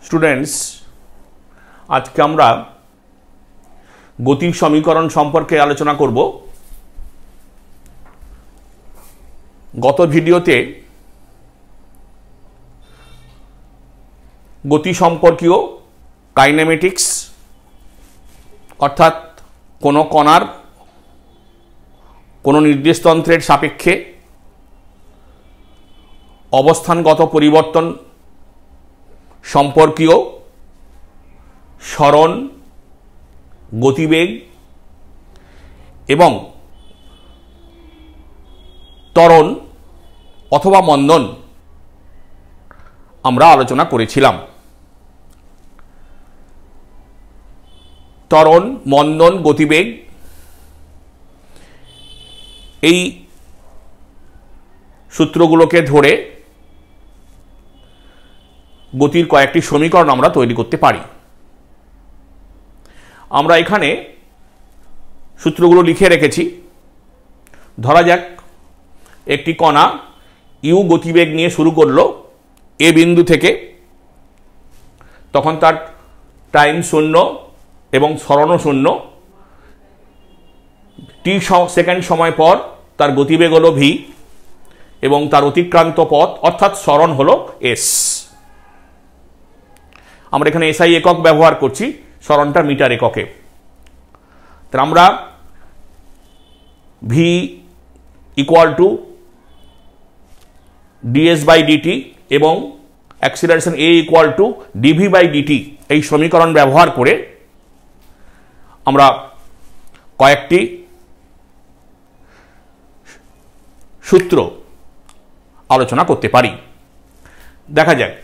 Students, আজকে আমরা গতির সমীকরণ সম্পর্কে আলোচনা করব। গত ভিডিওতে গতি সম্পর্কীয় কাইনেমেটিক্স অর্থাৎ কোনো কণার কোনো নির্দিষ্ট তন্ত্রের সাপেক্ষে অবস্থানগত পরিবর্তন সম্পর্কীয় সরণ, গতিবেগ এবং ত্বরণ অথবা মন্দন আমরা আলোচনা করেছিলাম। ত্বরণ, মন্দন, গতিবেগ এই সূত্রগুলোকে ধরে গতির কয়েকটি সমীকরণ আমরা তৈরি করতে পারি। আমরা এখানে সূত্রগুলো লিখে রেখেছি। ধরা যাক একটি কণা ইউ গতিবেগ নিয়ে শুরু করলো এ বিন্দু থেকে, তখন তার টাইম শূন্য এবং সরণও শূন্য। টি সেকেন্ড সময় পর তার গতিবেগ হলো ভি এবং তার অতিক্রান্ত পথ অর্থাৎ সরণ হলো এস। আমরা এখানে এসআই একক ব্যবহার করছি, সরণটা মিটার এককে। তাহলে আমরা v equal to ds by dt এবং acceleration a equal to dv by dt এই সমীকরণ ব্যবহার করে আমরা কয়েকটি সূত্র আলোচনা করতে পারি। দেখা যাক।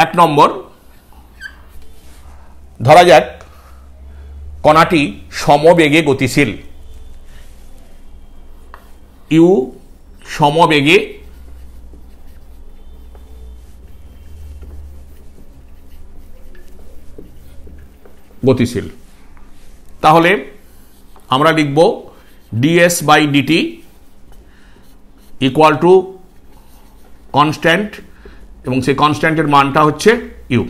1 নম্বর, ধরা যাক কণাটি সমবেগে গতিশীল। ইউ সমবেগে গতিশীল। তাহলে আমরা লিখব DS by DT equal to constant এবং সেই কনস্ট্যান্টের মানটা হচ্ছে ইউ।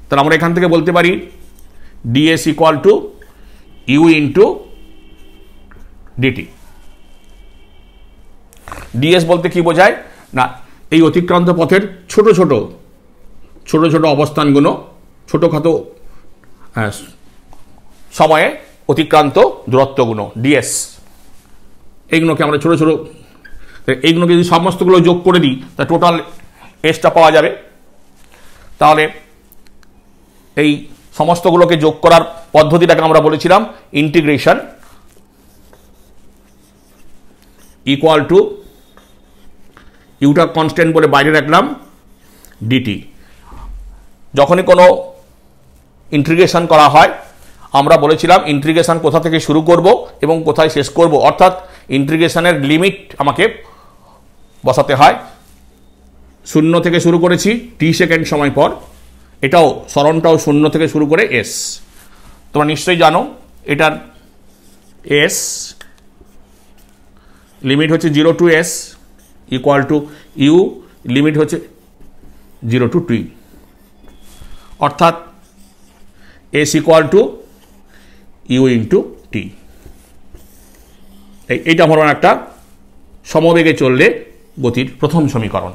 তাহলে আমরা এখান থেকে বলতে পারি DS equal to you into DT. DS বলতে কি বোঝায় না, এই অতিক্রান্ত পথের ছোট ছোট অবস্থানগুলো, ছোটোখাটো সময়ে অতিক্রান্ত দূরত্বগুলো ডিএস, এইগুলোকে আমরা ছোট এইগুলোকে যদি সমস্তগুলো যোগ করে দিই তা টোটাল এসটা পাওয়া যাবে। তাহলে এই সমস্তগুলোকে যোগ করার পদ্ধতিটাকে আমরা বলেছিলাম ইন্টিগ্রেশন ইকুয়াল টু ইউটা কনস্ট্যান্ট বলে বাইরে রাখলাম ডিটি। যখনই কোনো ইন্টিগ্রেশন করা হয় আমরা বলেছিলাম ইন্টিগ্রেশন কোথা থেকে শুরু করব এবং কোথায় শেষ করব, অর্থাৎ ইন্টিগ্রেশনের লিমিট আমাকে বসাতে হয়। 0 থেকে শুরু করেছি টি সেকেন্ড সময় পর, এটাও সরণটাও 0 থেকে শুরু করে এস। তোমরা নিশ্চয়ই জানো এটার এস লিমিট হচ্ছে 0 to s equal to u limit হচ্ছে 0 টু টি, অর্থাৎ s equal to you into t. এইটা হলো একটা সমবেগে চললে গতির প্রথম সমীকরণ।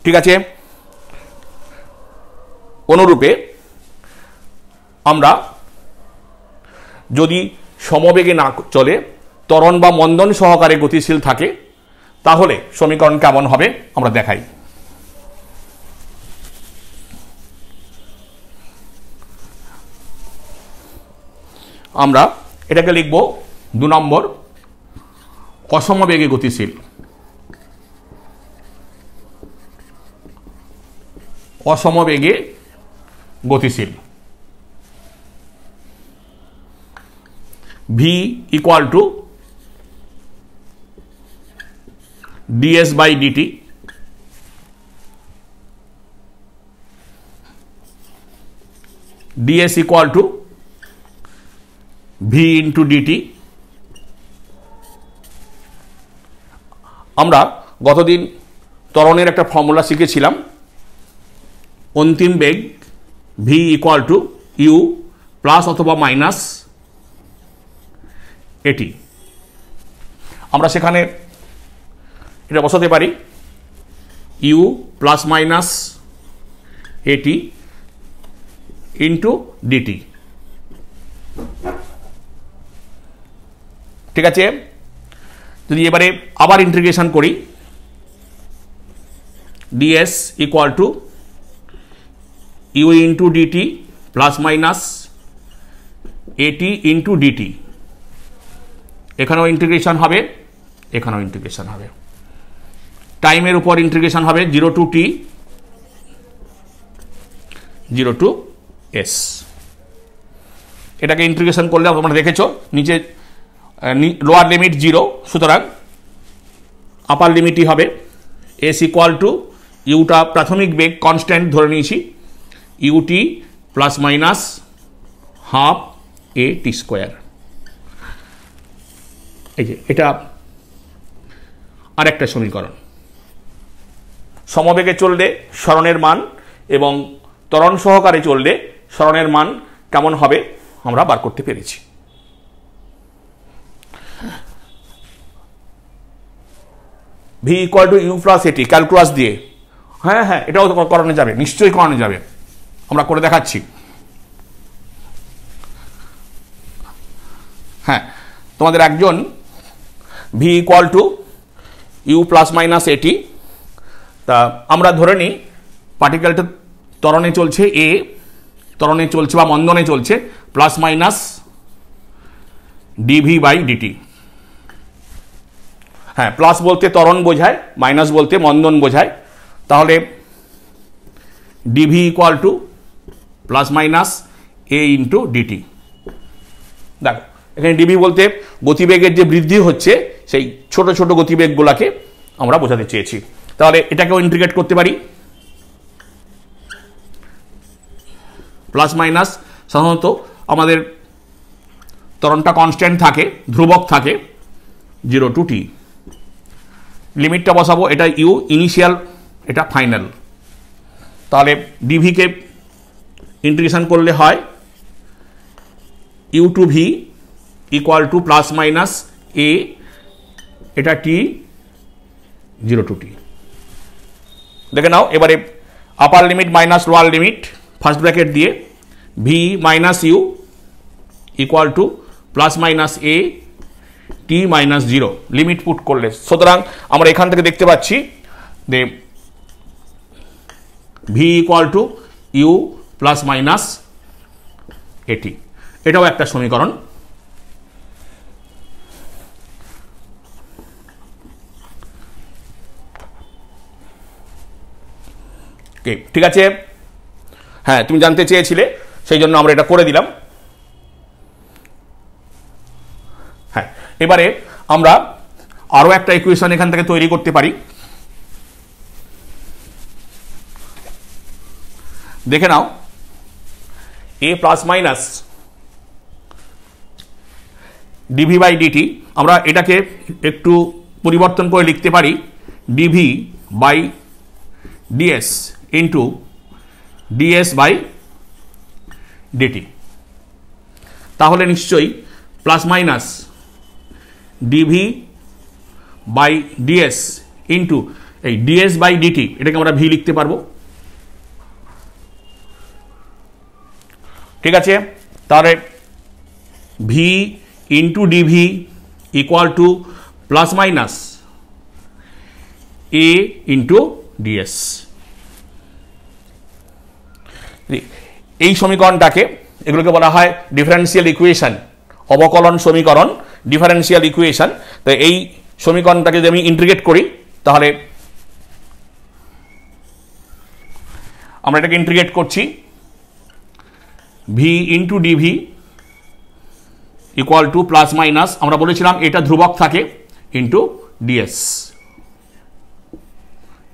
ঠিক আছে। অনুরূপে আমরা যদি সমবেগে না চলে ত্বরণ বা মন্দন সহকারে গতিশীল থাকে তাহলে সমীকরণ কেমন হবে আমরা দেখাই। আমরা এটাকে লিখব 2 নম্বর, অসমবেগে গতিশীল। অসমবেগে গতিশীল v equal to ds by dt ds equal to v into dt আমরা গতদিন ত্বরণের একটা ফর্মুলা শিখেছিলাম, অন্তিম বেগ v equal to you plus অথবা মাইনাস এটি। আমরা সেখানে এটা বসাতে পারি u plus minus at into dt. ঠিক আছে, যদি এবারে আবার ইন্টিগ্রেশন করি, ds equal to you into dt plus minus at into dt. এখানেও ইন্টিগ্রেশন হবে, এখানেও ইন্টিগ্রেশন হবে, টাইমের উপর ইন্টিগ্রেশন হবে 0 টু t 0 টু s। এটাকে ইন্টিগ্রেশন করলে তোমরা দেখেছো নিচে লোয়ার লিমিট 0, সুতরাং আপার লিমিটই হবে s ইকুয়াল টু ইউটা প্রাথমিক বেগ কনস্ট্যান্ট ধরে নিয়েছি, UT plus minus half A T square. এই যে এটা আরেকটা সমীকরণ। সমবেগে চললে সরণের মান এবং ত্বরণ সহকারে চললে সরণের মান কেমন হবে আমরা বার করতে পেরেছি। V equal to you plus AT calculus দিয়ে, হ্যাঁ হ্যাঁ এটাও করানো যাবে, নিশ্চয়ই করানো যাবে, আমরা করে দেখাচ্ছি। হ্যাঁ, তোমাদের একজন V equal to you plus minus AT, তা আমরা ধরে নিই পার্টিকেলটা ত্বরণে চলছে এ, ত্বরণে চলছে বা মন্দনে চলছে plus minus DV by DT. হ্যাঁ, প্লাস বলতে ত্বরণ বোঝায়, মাইনাস বলতে মন্দন বোঝায়। তাহলে DV equal to plus minus A into DT. দেখো এখানে ডিভি বলতে গতিবেগের যে বৃদ্ধি হচ্ছে সেই ছোট ছোট গতিবেগগুলোকে আমরা বোঝাতে চেয়েছি। তাহলে এটাকেও ইন্টিগ্রেট করতে পারি, প্লাস মাইনাস সাধারণত আমাদের ত্বরণটা কনস্ট্যান্ট থাকে, ধ্রুবক থাকে 0 টু t। লিমিটটা বসাবো, এটা ইউ ইনিশিয়াল, এটা ফাইনাল। তাহলে ডিভিকে ইন্টিগ্রেশন করলে হয় u to v equal to plus minus a, এটা t 0 টু t। দেখে নাও এবারে upper limit minus lower limit first bracket দিয়ে v minus u equal to plus minus a t minus 0 limit put করলে, সুতরাং আমরা এখান থেকে দেখতে পাচ্ছি যে v equal to you plus minus a t. এটাও একটা সমীকরণ। ঠিক আছে, হ্যাঁ তুমি জানতে চেয়েছিলে সেই জন্য আমরা এটা করে দিলাম। হ্যাঁ, এবারে আমরা আরো একটা ইকুয়েশন এখান থেকে তৈরি করতে পারি। দেখে নাও, a plus minus DV by dt, আমরা এটাকে একটু পরিবর্তন করে লিখতে পারি dv by ds into ds by dt. তাহলে নিশ্চয়ই plus minus DV by ds into এই ডিএস বাই ডিটি, এটাকে আমরা ভি লিখতে পারবো। ঠিক আছে, তাহলে v into DV equal to plus minus A into ds. এই সমীকরণটাকে, এগুলোকে বলা হয় ডিফারেন্সিয়াল ইকুয়েশন, অবকলন সমীকরণ, ডিফারেন্সিয়াল ইকুয়েশন। তো এই সমীকরণটাকে যদি আমি ইন্টিগ্রেট করি তাহলে আমরা এটাকে ইন্টিগ্রেট করছি V into DV equal to plus minus, আমরা বলেছিলাম এটা ধ্রুবক থাকে, ইন্টু ডিএস।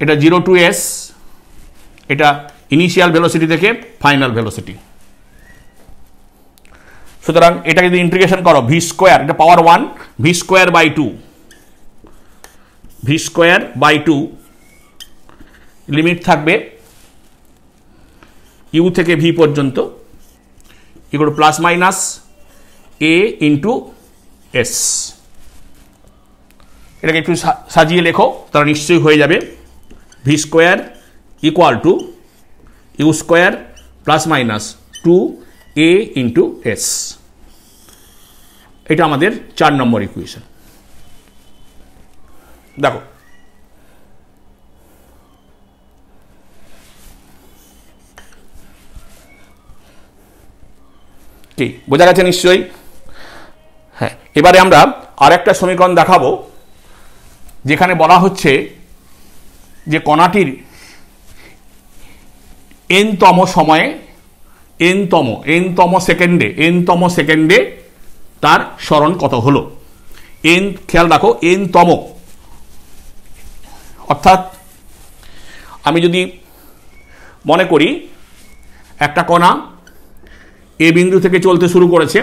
এটা 0 টু s, এটা ইনিশিয়াল ভেলোসিটি থেকে ফাইনাল ভেলোসিটি। সুতরাং এটাকে যদি ইন্টিগ্রেশন করো ভি স্কোয়ার, এটা power 1 V square by 2 V square by 2 limit থাকবে ইউ থেকে ভি পর্যন্ত equal to plus minus A into S. এটাকে একটু সাজিয়ে লেখো, তাহলে নিশ্চয়ই হয়ে যাবে V square equal to you square plus minus 2a into S. এটা আমাদের 4 নম্বর ইকুয়েশন। দেখো কি বোঝা গেছে নিশ্চয়ই? হ্যাঁ, এবারে আমরা আরেকটা সমীকরণ দেখাবো যেখানে বলা হচ্ছে যে কণাটির এনতম সময়ে এনতম সেকেন্ডে তার সরণ কত হলো। এন, খেয়াল রাখো, এনতম, অর্থাৎ আমি যদি মনে করি একটা কণা এ বিন্দু থেকে চলতে শুরু করেছে,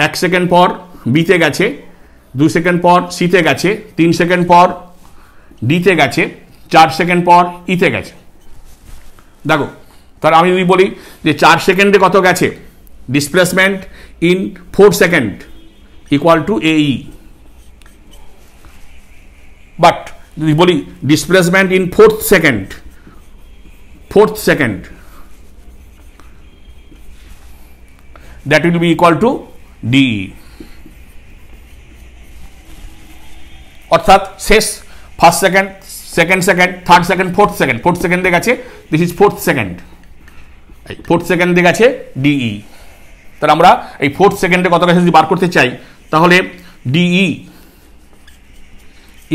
1 সেকেন্ড পর বিতে গেছে, 2 সেকেন্ড পর সিতে গেছে, 3 সেকেন্ড পর ডিতে গেছে, 4 সেকেন্ড পর ইতে গেছে। দেখো, তাহলে আমি যদি বলি যে 4 সেকেন্ডে কত গেছে, displacement in 4 second equal to এই। বাট যদি বলি displacement in 4th second that will be equal to DE, অর্থাৎ শেষ first second, second second, third second, fourth সেকেন্ডে গেছে, this is 4th second, 4th সেকেন্ডে গেছে ডিই। তাহলে আমরা এই 4th সেকেন্ডে কত গেছে যদি বার করতে চাই, তাহলে ডিই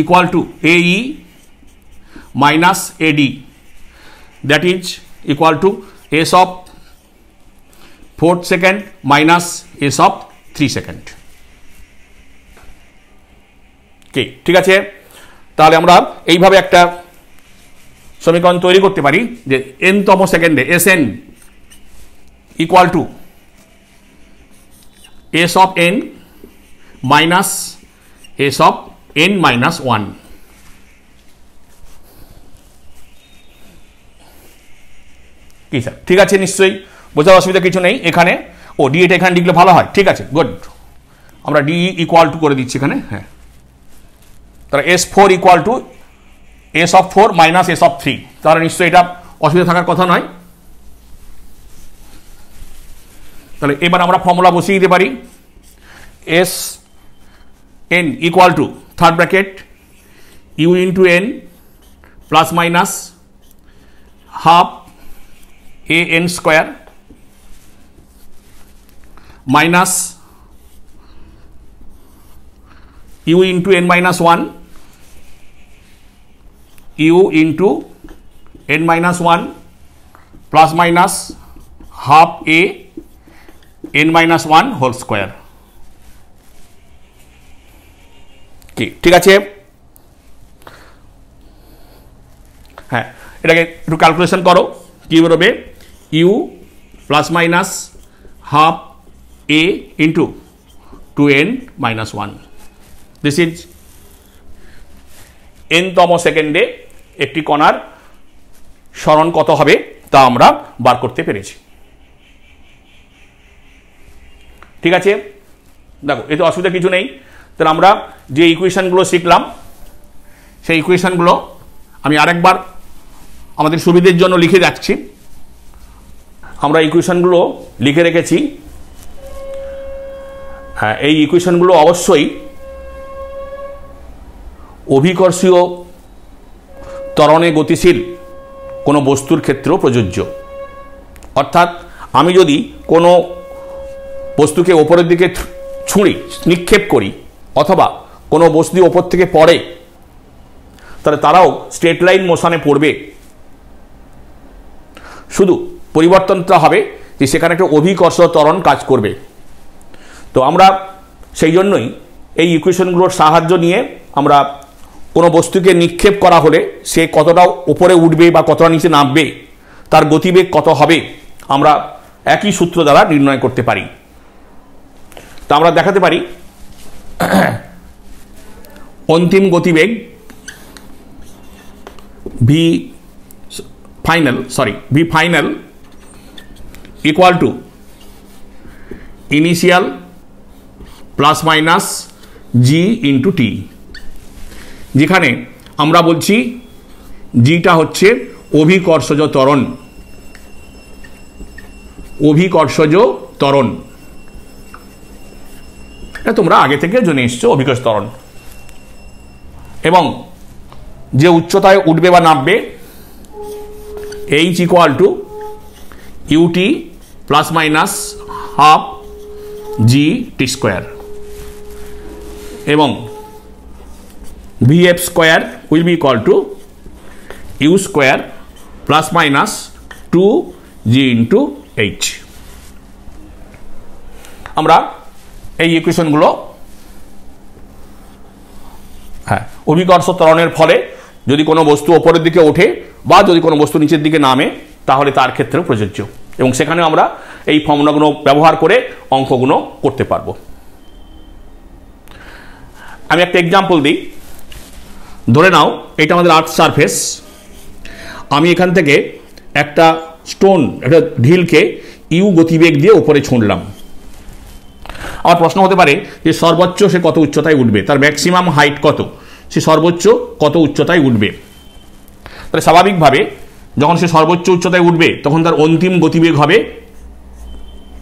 ইকুয়াল টু এই minus AD, that is equal to s of 4th second minus s of 3 second. কে ঠিক আছে? তাহলে আমরা এইভাবে একটা সমীকরণ তৈরি করতে পারি যে এনতম সেকেন্ডে S N equal to s of N minus s of N minus 1। কি স্যার, ঠিক আছে? নিশ্চয়ই বোঝার অসুবিধা কিছু নেই এখানে। ও ডি এটা এখানে লিখলে ভালো হয়, ঠিক আছে, গুড। আমরা ডি ইকুয়াল টু করে দিচ্ছি এখানে। হ্যাঁ, তাহলে S4 equal to s of 4 minus s of 3, তাহলে নিশ্চয়ই এটা অসুবিধা থাকার কথা নয়। তাহলে এবার আমরা ফর্মুলা বসিয়ে দিতে পারি। S N equal to third bracket U into N plus minus half A N square minus U into N minus 1 U into N minus 1 plus minus half A N minus 1 whole square. কি ঠিক আছে? হ্যাঁ, এটাকে একটু calculation করো, কি বেরোবে? U plus minus half a into 2n minus 1, this is এনতম সেকেন্ডে একটি কণার সরণ কত হবে তা আমরা বার করতে পেরেছি। ঠিক আছে? দেখো, এতে অসুবিধা কিছু নেই। তাহলে আমরা যে ইকুয়েশনগুলো শিখলাম সেই ইকুয়েশনগুলো আমি আরেকবার আমাদের সুবিধের জন্য লিখে যাচ্ছি। আমরা ইকুয়েশনগুলো লিখে রেখেছি। হ্যাঁ, এই ইকুয়েশনগুলো অবশ্যই অভিকর্ষীয় ত্বরণে গতিশীল কোনো বস্তুর ক্ষেত্রেও প্রযোজ্য। অর্থাৎ আমি যদি কোনো বস্তুকে ওপরের দিকে ছুঁড়ি, নিক্ষেপ করি, অথবা কোনো বস্তু ওপর থেকে পড়ে, তাহলে তারাও স্ট্রেট লাইন মোশনে পড়বে। শুধু পরিবর্তনটা হবে যে সেখানে একটা অভিকর্ষ ত্বরণ কাজ করবে। তো আমরা সেই জন্যই এই ইকুয়েশনগুলোর সাহায্য নিয়ে আমরা কোনো বস্তুকে নিক্ষেপ করা হলে সে কতটা উপরে উঠবে বা কতটা নিচে নামবে, তার গতিবেগ কত হবে, আমরা একই সূত্র দ্বারা নির্ণয় করতে পারি। তা আমরা দেখাতে পারি অন্তিম গতিবেগ v final equal to initial plus minus g into t, যেখানে আমরা বলছি জিটা হচ্ছে অভিকর্ষজ ত্বরণ, এটা তোমরা আগে থেকে জেনে এসছো অভিকর্ষজ ত্বরণ। এবং যে উচ্চতায় উঠবে বা নামবে h equal to ut plus minus half g t square, এবং vf square will be equal to you square plus minus 2g into h. আমরা এই ইকুয়েশনগুলো অভিকর্ষ ত্বরণের ফলে যদি কোনো বস্তু ওপরের দিকে ওঠে বা যদি কোনো বস্তু নিচের দিকে নামে তাহলে তার ক্ষেত্রেও প্রযোজ্য, এবং সেখানে আমরা এই ফর্মুলাগুলো ব্যবহার করে অঙ্কগুলো করতে পারবো। আমি একটা এক্সাম্পল দিই। ধরে নাও এটা আমাদের আর্থ সারফেস, আমি এখান থেকে একটা স্টোন, একটা ঢিলকে ইউ গতিবেগ দিয়ে উপরে ছুঁড়লাম। আমার প্রশ্ন হতে পারে যে সর্বোচ্চ সে কত উচ্চতায় উঠবে, তার ম্যাক্সিমাম হাইট কত, সে সর্বোচ্চ কত উচ্চতায় উঠবে। তাহলে স্বাভাবিকভাবে যখন সে সর্বোচ্চ উচ্চতায় উঠবে তখন তার অন্তিম গতিবেগ হবে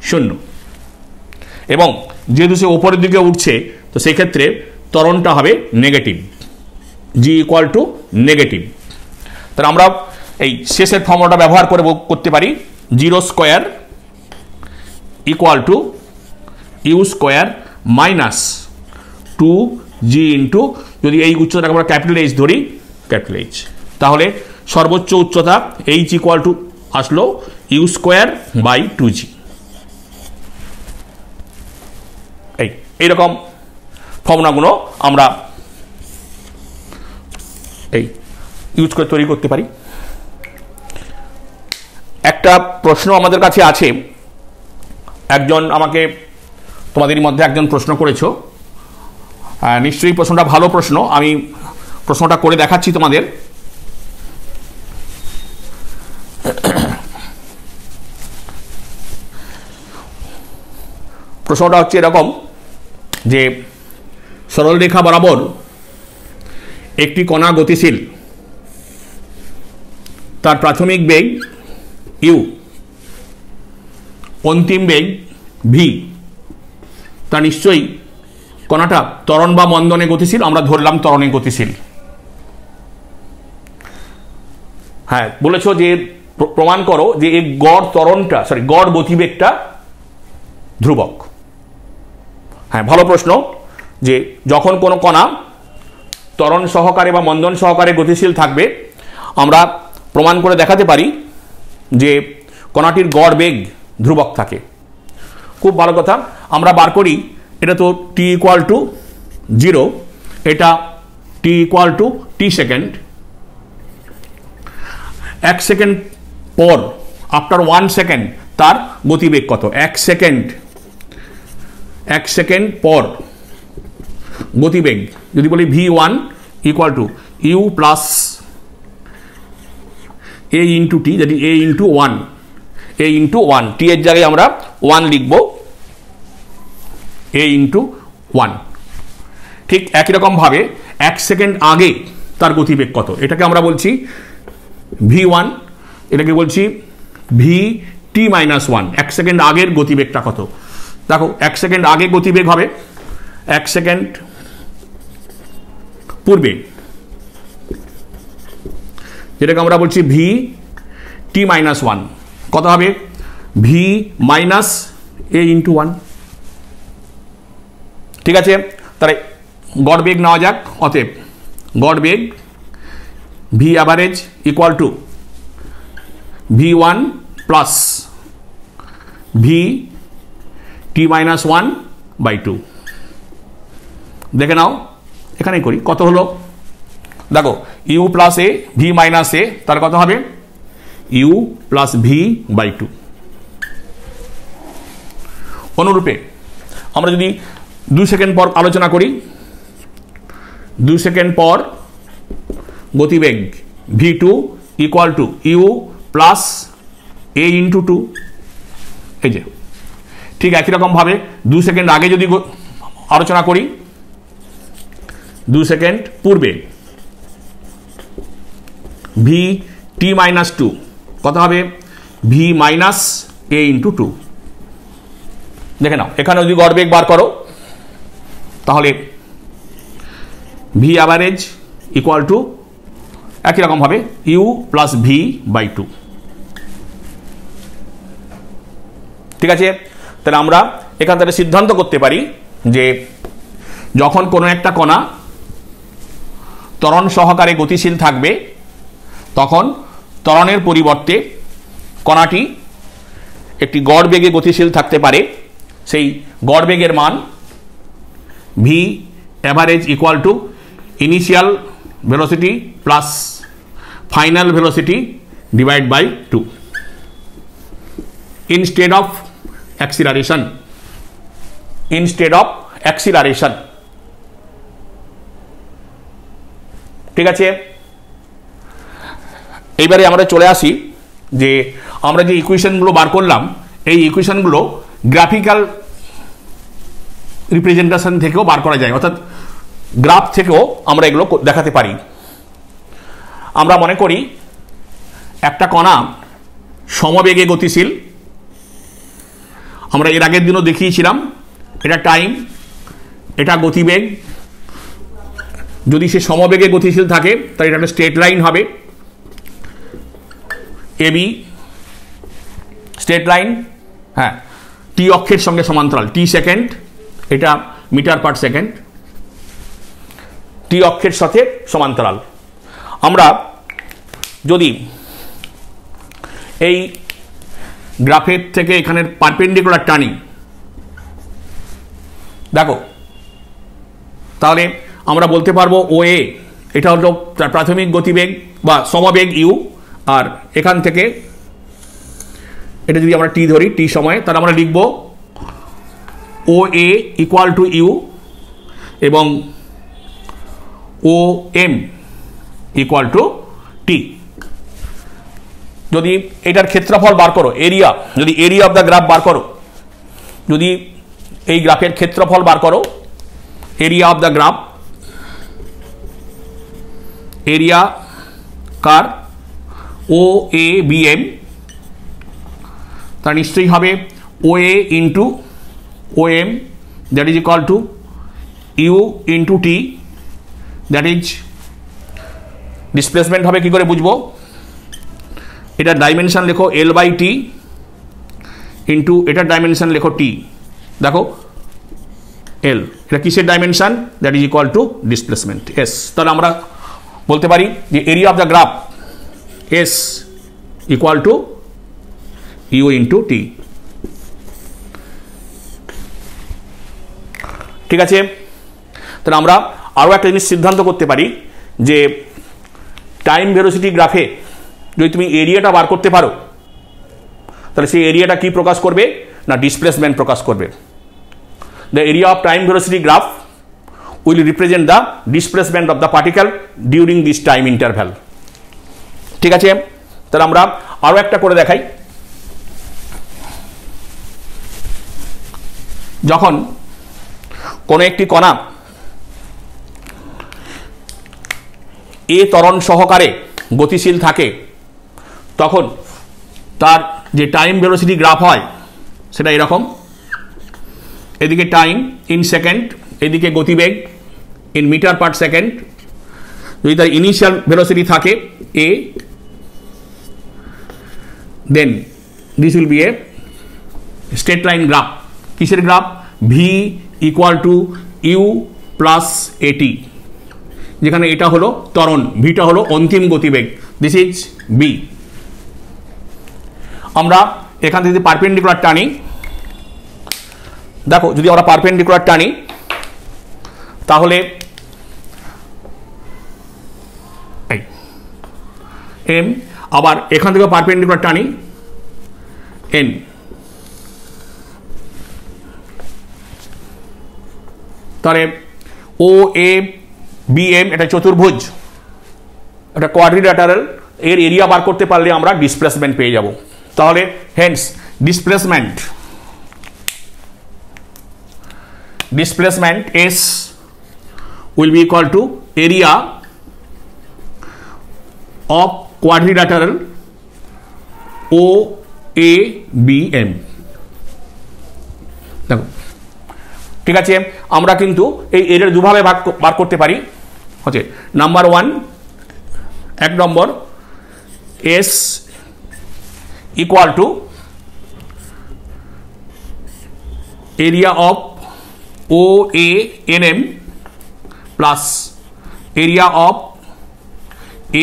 0, এবং যেহেতু সে ওপরের দিকে উঠছে তো সেই ক্ষেত্রে ত্বরণটা হবে negative, G equal to negative. তাহলে আমরা এই শেষের ফর্মুলাটা ব্যবহার করে করতে পারি 0 square equal to you square minus 2g into, যদি এই উচ্চতাকে আমরা ক্যাপিটাল এইচ ধরি, ক্যাপিটাল এইচ, তাহলে সর্বোচ্চ উচ্চতা এইচ ইকুয়াল টু আসলো ইউ স্কোয়ার বাই 2g। এইরকম ফর্মুলাগুলো আমরা এই ইউজ করে তৈরি করতে পারি। একটা প্রশ্ন আমাদের কাছে আছে, একজন আমাকে, তোমাদের মধ্যে একজন প্রশ্ন করেছো, নিশ্চয়ই প্রশ্নটা ভালো প্রশ্ন, আমি প্রশ্নটা করে দেখাচ্ছি তোমাদের। প্রশ্নটা হচ্ছে এরকম যে সরলরেখা বরাবর একটি কণা গতিশীল, তার প্রাথমিক বেগ ইউ, অন্তিম বেগ ভি, তা নিশ্চয়ই কণাটা ত্বরণ বা মন্দনে গতিশীল, আমরা ধরলাম ত্বরণে গতিশীল। হ্যাঁ, বলেছো যে প্রমাণ করো যে এই গড় গতিবেগটা ধ্রুবক। হ্যাঁ, ভালো প্রশ্ন। যে যখন কোনো কণা ত্বরণ সহকারে বা মন্দন সহকারে গতিশীল থাকবে আমরা প্রমাণ করে দেখাতে পারি যে কণাটির গড় বেগ ধ্রুবক থাকে। খুব ভালো কথা, আমরা বার করি। এটা তো t ইকুয়াল টু 0, এটা t equal to t second. 1 second পর, আফটার 1 সেকেন্ড, তার গতিবেগ কত? 1 সেকেন্ড পর গতিবেগ যদি বলি v1 equal to you plus a into t, যেটি a ইন্টু 1, টি এর জায়গায় আমরা 1 লিখব, a ইন্টু 1। ঠিক একই রকম ভাবে 1 সেকেন্ড আগে তার গতিবেগ কত, এটাকে আমরা বলছি v1, এটাকে বলছি vt মাইনাস 1। 1 সেকেন্ড আগের গতিবেগটা কত? দেখো 1 সেকেন্ড আগে গতিবেগ হবে 1 সেকেন্ড পূর্বে, যেটাকে আমরা বলছি vt মাইনাস 1, কত হবে? v minus a into 1। ঠিক আছে, তাহলে গড় বেগ নেওয়া যাক। অতএব গড় বেগ v average equal to v1 plus vt minus 1/2। দেখে নাও, এখানেই করি, কত হলো? দেখো u plus a v minus a, তার কত হবে? You plus v/2। অনুরূপে আমরা যদি 2 সেকেন্ড পর আলোচনা করি, 2 সেকেন্ড পর গতিবেগ v2 equal to you plus a into 2। এই যে ঠিক একই রকমভাবে 2 সেকেন্ড আগে যদি আলোচনা করি, 2 সেকেন্ড পূর্বে v t মাইনাস 2 কত হবে? v minus a into 2। দেখে নাও, এখানে যদি গড় বেগ বার করো তাহলে v অ্যাভারেজ ইকুয়াল টু একই রকমভাবে u প্লাস v বাই 2। ঠিক আছে, তাহলে আমরা এখান থেকে সিদ্ধান্ত করতে পারি যে যখন কোনো একটা কণা ত্বরণ সহকারে গতিশীল থাকবে তখন ত্বরণের পরিবর্তে কণাটি একটি গড় বেগে গতিশীল থাকতে পারে। সেই গড় বেগের মান v average equal to initial velocity plus final velocity divide by 2 instead of acceleration। ঠিক আছে, এইবারে আমরা চলে আসি যে আমরা যে ইকুয়েশনগুলো বার করলাম এই ইকুয়েশনগুলো গ্রাফিক্যাল রিপ্রেজেন্টেশন থেকেও বার করা যায়, অর্থাৎ গ্রাফ থেকেও আমরা এগুলো দেখাতে পারি। আমরা মনে করি একটা কণা সমবেগে গতিশীল, আমরা এর আগের দিনও দেখিয়েছিলাম, এটা টাইম, এটা গতিবেগ। যদি সে সমবেগে গতিশীল থাকে তাহলে এটা একটা স্ট্রেট লাইন হবে, এবি স্ট্রেট লাইন। হ্যাঁ, টি অক্ষের সঙ্গে সমান্তরাল, টি সেকেন্ড, এটা মিটার পার সেকেন্ড, টি অক্ষের সাথে সমান্তরাল। আমরা যদি এই গ্রাফের থেকে এখানের পারপেন্ডিকুলার টানি, দেখো, তাহলে আমরা বলতে পারবো ও এ এটা হলো তার প্রাথমিক গতিবেগ বা সমবেগ ইউ, আর এখান থেকে এটা যদি আমরা টি ধরি, টি সময়ে, তাহলে আমরা লিখব O A equal to u এবং O M equal to t. যদি এটার ক্ষেত্রফল বার করো, এরিয়া, যদি এরিয়া অফ দ্য গ্রাফ বার করো, যদি এই গ্রাফের ক্ষেত্রফল বার করো, area of the graph, area কার ও এ বি এম, তা নিশ্চয়ই হবে O A into O M, that is equal to you into T, that is displacement হবে কি করে বুঝবো? এটার ডাইমেনশন লেখো এল বাই টি ইন্টু এটার ডাইমেনশন লেখো টি, দেখো এল, এটা কিসের dimension? That is equal to displacement s. তাহলে আমরা বলতে পারি যে area of the graph s equal to you into t. ঠিক আছে, তাহলে আমরা আরও একটা জিনিস সিদ্ধান্ত করতে পারি যে টাইম ভেলোসিটি গ্রাফে যদি তুমি এরিয়াটা বার করতে পারো তাহলে সেই এরিয়াটা কি প্রকাশ করবে? না ডিসপ্লেসমেন্ট প্রকাশ করবে। The area of time velocity graph will represent the displacement of the particle during this time interval. ঠিক আছে, তাহলে আমরা আরও একটা করে দেখাই। যখন কোনো একটি কণা এ ত্বরণ সহকারে গতিশীল থাকে তখন তার যে টাইম ভেলোসিটি গ্রাফ হয় সেটা এরকম, এদিকে টাইম ইন সেকেন্ড, এদিকে গতিবেগ ইন মিটার পার সেকেন্ড। যদি তার ইনিশিয়াল ভেলোসিটি থাকে a, then this will be a straight line graph. কিসের graph? V equal to you plus a t, যেখানে এটা হলো ত্বরণ, ভিটা হলো অন্তিম গতিবেগ, দিস ইজ বি। আমরা এখান থেকে পারপেন্ডিকুলার টানি, দেখো যদি আমরা পারপেন্ডিকুলার টানি তাহলে এম, আবার এখান থেকে পারপেন্ডিকুলার টানি এন, তাহলে ও এ বিএম এটা চতুর্ভুজ, এটা কোয়াড্রিল্যাটারাল, এর এরিয়া বার করতে পারলে আমরা ডিসপ্লেসমেন্ট পেয়ে যাব। তাহলে Haynes displacement S will be equal to area of quadrilateral OABM। দেখো ঠিক আছে, আমরা কিন্তু এই এরিয়ার দুভাবে বার করতে পারি। হচ্ছে number 1, 1 number S equal to area of OANM plus area of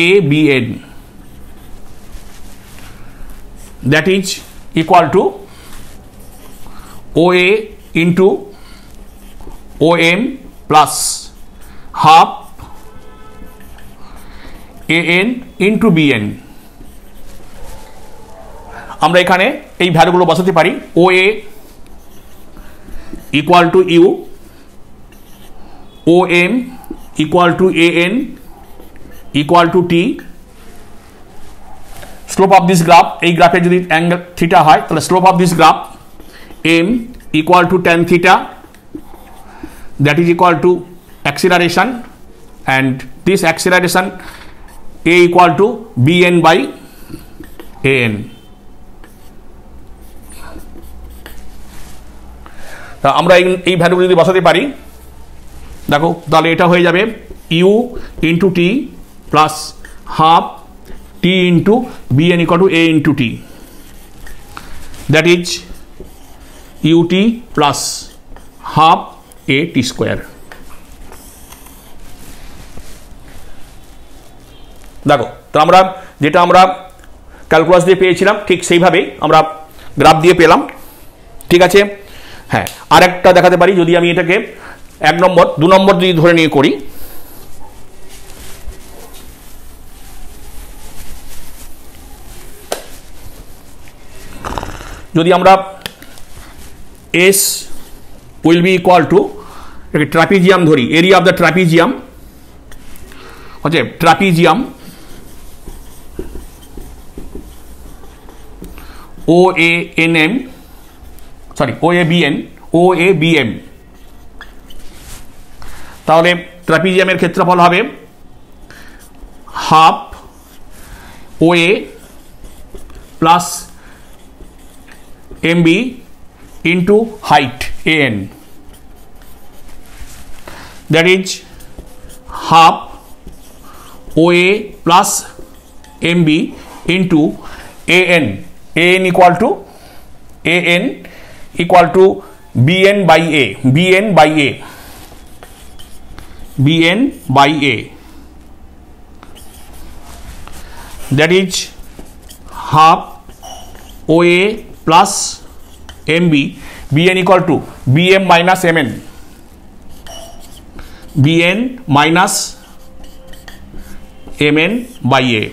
ABN, that is equal to OA into OM plus half AN into BN। আমরা এখানে এই ভ্যালুগুলো বসাতে পারি। OA equal to U, OM equal to AN equal to T, slope of this graph, এই গ্রাফে যদি angle theta হয় তাহলে slope of this graph M equal to tan theta, that is equal to acceleration, and this acceleration A equal to BN by AN। আমরা এই ভ্যালুগুলো যদি বসাতে পারি, দেখো তাহলে এটা হয়ে যাবে U into T plus half T into BN equal to A into T, that is UT plus half A T square. দেখো তো আমরা যেটা আমরা ক্যালকুলাস দিয়ে পেয়েছিলাম ঠিক সেইভাবেই আমরা গ্রাফ দিয়ে পেলাম। ঠিক আছে, হ্যাঁ আরেকটা দেখাতে পারি। যদি আমি এটাকে 1 নম্বর 2 নম্বর যদি ধরে নিয়ে করি, যদি আমরা S will be equal to trapezium ধরি, এরিয়া অফ দ্য ট্রাপিজিয়াম হচ্ছে ট্রাপিজিয়াম OANM, সরি OABM, তাহলে ট্রাপিজিয়ামের ক্ষেত্রফল হবে half OA plus MB into height AN, that is half OA plus MB into AN, AN equal to BN by A, BN by A, that is half OA plus MB, BN equal to BM minus MN, BN minus MN by A।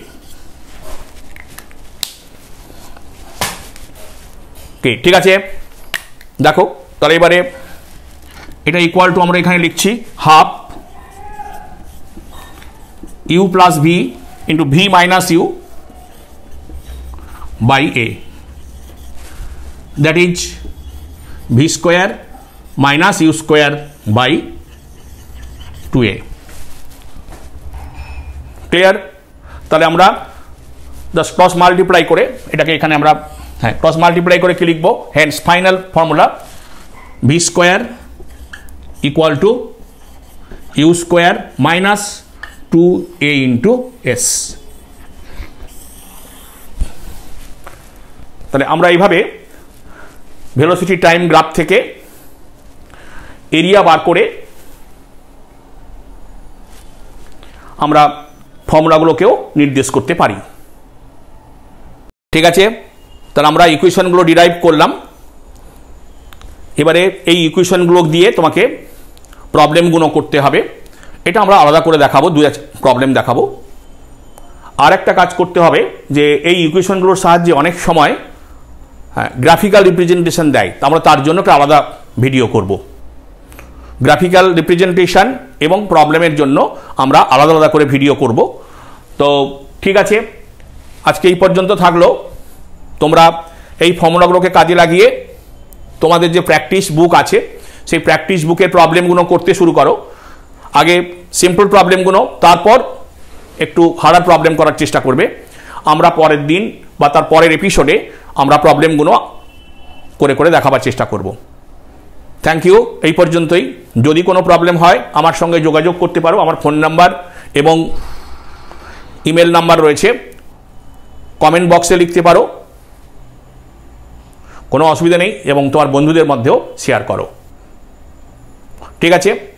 ঠিক আছে, দেখো তাহলে এবারে এটা equal to আমরা এখানে লিখছি half U plus V into V minus U by A, that is V square minus U square by 2a। Clear? তাহলে আমরা জাস্ট ক্রস মাল্টিপ্লাই করে এটাকে এখানে আমরা হ্যাঁ ক্রস মাল্টিপ্লাই করে কি লিখবো, hence final formula V square equal to you square minus 2a into S. তাহলে আমরা এইভাবে ভেলোসিটি টাইম গ্রাফ থেকে এরিয়া বার করে আমরা ফর্মুলাগুলোকেও নির্দেশ করতে পারি। ঠিক আছে, তাহলে আমরা ইকুয়েশনগুলো ডিরাইভ করলাম। এবারে এই ইকুয়েশনগুলো দিয়ে তোমাকে প্রবলেমগুলো করতে হবে। এটা আমরা আলাদা করে দেখাবো, 2 প্রবলেম দেখাবো। আর একটা কাজ করতে হবে যে এই ইকুয়েশনগুলোর সাহায্যে অনেক সময় গ্রাফিক্যাল রিপ্রেজেন্টেশন দেয়, আমরা তার জন্য একটা আলাদা ভিডিও করব। গ্রাফিক্যাল রিপ্রেজেন্টেশন এবং প্রবলেমের জন্য আমরা আলাদা আলাদা করে ভিডিও করব। তো ঠিক আছে, আজকে এই পর্যন্ত থাকলো। তোমরা এই ফর্মুলাগুলোকে কাজে লাগিয়ে তোমাদের যে প্র্যাকটিস বুক আছে সেই প্র্যাকটিস বুকের প্রবলেমগুলো করতে শুরু করো। আগে সিম্পল প্রবলেমগুলো, তারপর একটু হার্ডার প্রবলেম করার চেষ্টা করবে। আমরা পরের দিন বা তার পরের এপিসোডে আমরা প্রবলেমগুলো করে করে দেখাবার চেষ্টা করব। থ্যাংক ইউ, এই পর্যন্তই। যদি কোনো প্রবলেম হয় আমার সঙ্গে যোগাযোগ করতে পারো। আমার ফোন নাম্বার এবং ইমেল নাম্বার রয়েছে, কমেন্ট বক্সে লিখতে পারো, কোনো অসুবিধা নেই, এবং তোমার বন্ধুদের মধ্যেও শেয়ার করো। ঠিক আছে।